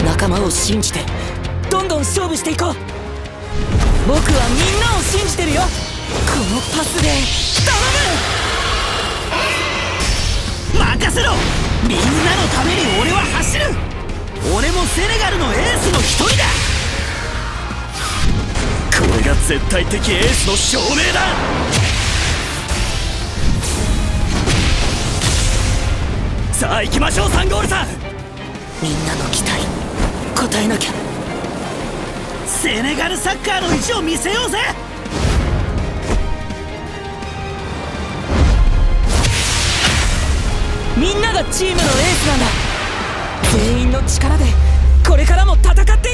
仲間を信じてどんどん勝負していこう。僕はみんなを信じてるよ。このパスで頼む。任せろ。みんなのために俺は走る。俺もセネガルのエースの一人だ。これが絶対的エースの証明だ。さあ行きましょう、サンゴールさん。みんなの期待応えなきゃ。セネガルサッカーの意地を見せようぜ。みんながチームのエースなんだ。全員の力でこれからも戦ってい